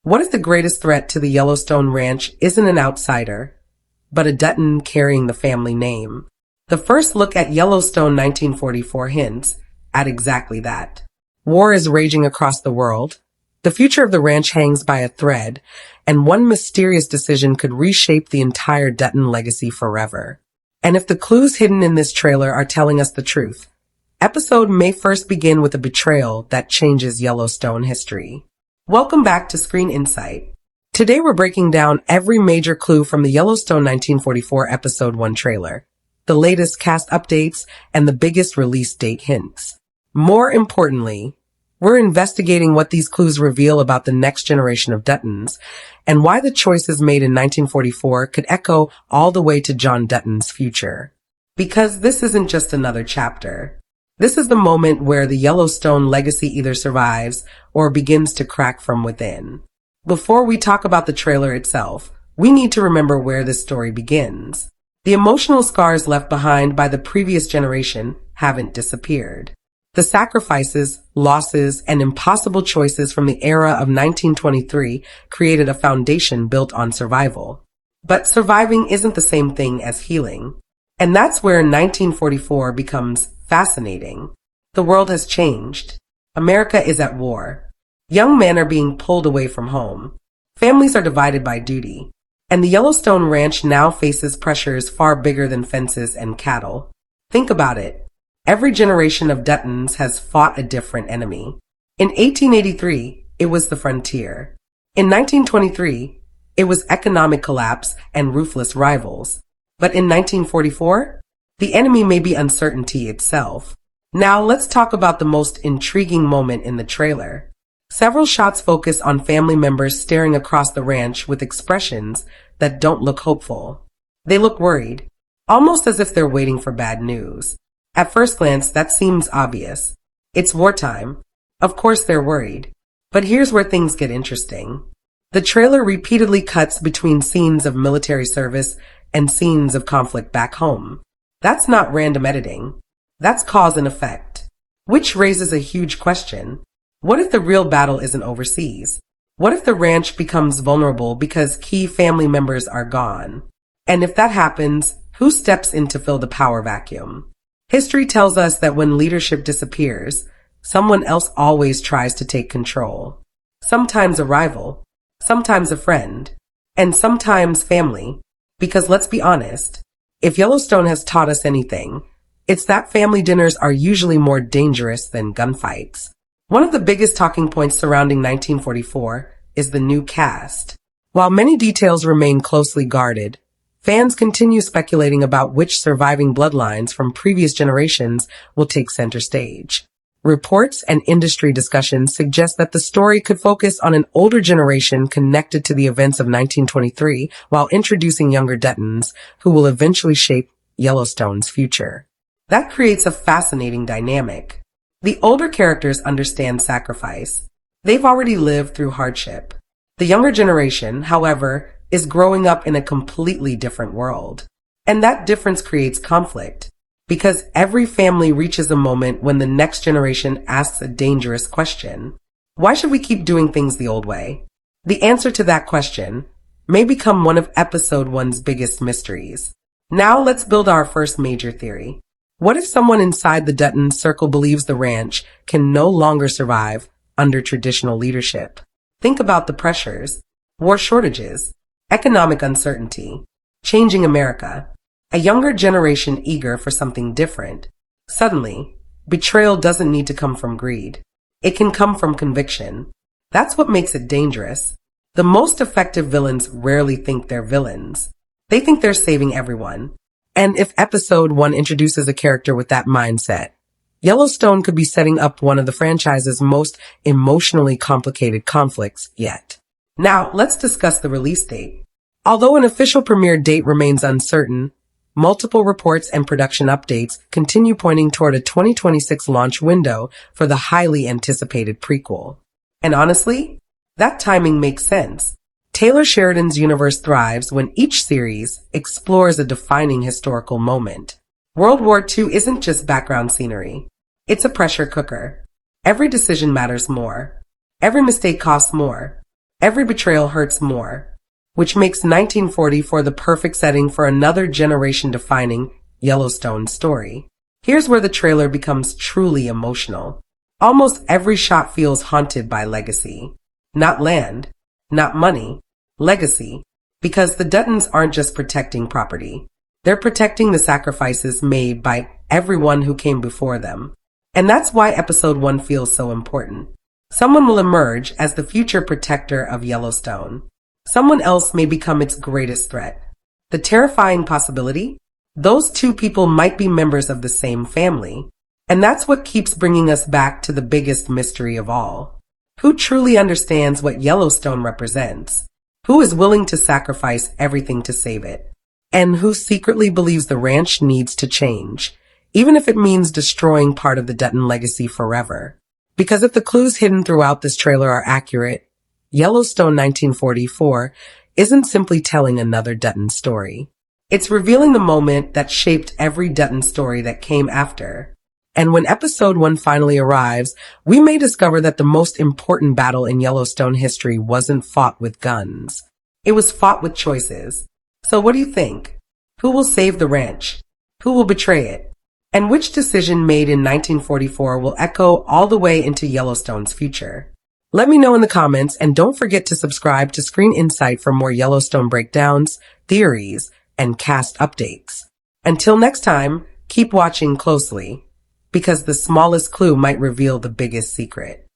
What if the greatest threat to the Yellowstone Ranch isn't an outsider, but a Dutton carrying the family name? The first look at Yellowstone 1944 hints at exactly that. War is raging across the world. The future of the ranch hangs by a thread, and one mysterious decision could reshape the entire Dutton legacy forever. And if the clues hidden in this trailer are telling us the truth, episode may first begin with a betrayal that changes Yellowstone history. Welcome back to Screen Insight. Today we're breaking down every major clue from the Yellowstone 1944 Episode 1 trailer, the latest cast updates, and the biggest release date hints. More importantly, we're investigating what these clues reveal about the next generation of Duttons, and why the choices made in 1944 could echo all the way to John Dutton's future. Because this isn't just another chapter. This is the moment where the Yellowstone legacy either survives or begins to crack from within. Before we talk about the trailer itself, we need to remember where this story begins. The emotional scars left behind by the previous generation haven't disappeared. The sacrifices, losses, and impossible choices from the era of 1923 created a foundation built on survival. But surviving isn't the same thing as healing. And that's where 1944 becomes fascinating. The world has changed. America is at war. Young men are being pulled away from home. Families are divided by duty. And the Yellowstone Ranch now faces pressures far bigger than fences and cattle. Think about it. Every generation of Duttons has fought a different enemy. In 1883, it was the frontier. In 1923, it was economic collapse and ruthless rivals. But in 1944, the enemy may be uncertainty itself. Now let's talk about the most intriguing moment in the trailer. Several shots focus on family members staring across the ranch with expressions that don't look hopeful. They look worried, almost as if they're waiting for bad news. At first glance, that seems obvious. It's wartime. Of course they're worried. But here's where things get interesting. The trailer repeatedly cuts between scenes of military service and scenes of conflict back home. That's not random editing. That's cause and effect. Which raises a huge question. What if the real battle isn't overseas? What if the ranch becomes vulnerable because key family members are gone? And if that happens, who steps in to fill the power vacuum? History tells us that when leadership disappears, someone else always tries to take control. Sometimes a rival, sometimes a friend, and sometimes family. Because let's be honest, if Yellowstone has taught us anything, it's that family dinners are usually more dangerous than gunfights. One of the biggest talking points surrounding 1944 is the new cast. While many details remain closely guarded, fans continue speculating about which surviving bloodlines from previous generations will take center stage. Reports and industry discussions suggest that the story could focus on an older generation connected to the events of 1923 while introducing younger Duttons who will eventually shape Yellowstone's future. That creates a fascinating dynamic. The older characters understand sacrifice. They've already lived through hardship. The younger generation, however, is growing up in a completely different world. And that difference creates conflict. Because every family reaches a moment when the next generation asks a dangerous question. Why should we keep doing things the old way? The answer to that question may become one of episode 1's biggest mysteries. Now let's build our first major theory. What if someone inside the Dutton circle believes the ranch can no longer survive under traditional leadership? Think about the pressures, war shortages, economic uncertainty, changing America. A younger generation eager for something different. Suddenly, betrayal doesn't need to come from greed. It can come from conviction. That's what makes it dangerous. The most effective villains rarely think they're villains. They think they're saving everyone. And if episode 1 introduces a character with that mindset, Yellowstone could be setting up one of the franchise's most emotionally complicated conflicts yet. Now, let's discuss the release date. Although an official premiere date remains uncertain, multiple reports and production updates continue pointing toward a 2026 launch window for the highly anticipated prequel. And honestly, that timing makes sense. Taylor Sheridan's universe thrives when each series explores a defining historical moment. World War II isn't just background scenery. It's a pressure cooker. Every decision matters more. Every mistake costs more. Every betrayal hurts more, which makes 1944 the perfect setting for another generation-defining Yellowstone story. Here's where the trailer becomes truly emotional. Almost every shot feels haunted by legacy. Not land, not money, legacy. Because the Duttons aren't just protecting property. They're protecting the sacrifices made by everyone who came before them. And that's why episode 1 feels so important. Someone will emerge as the future protector of Yellowstone. Someone else may become its greatest threat. The terrifying possibility? Those two people might be members of the same family. And that's what keeps bringing us back to the biggest mystery of all. Who truly understands what Yellowstone represents? Who is willing to sacrifice everything to save it? And who secretly believes the ranch needs to change, even if it means destroying part of the Dutton legacy forever? Because if the clues hidden throughout this trailer are accurate, Yellowstone 1944 isn't simply telling another Dutton story. It's revealing the moment that shaped every Dutton story that came after. And when episode 1 finally arrives, we may discover that the most important battle in Yellowstone history wasn't fought with guns. It was fought with choices. So what do you think? Who will save the ranch? Who will betray it? And which decision made in 1944 will echo all the way into Yellowstone's future? Let me know in the comments, and don't forget to subscribe to Screen Insight for more Yellowstone breakdowns, theories, and cast updates. Until next time, keep watching closely, because the smallest clue might reveal the biggest secret.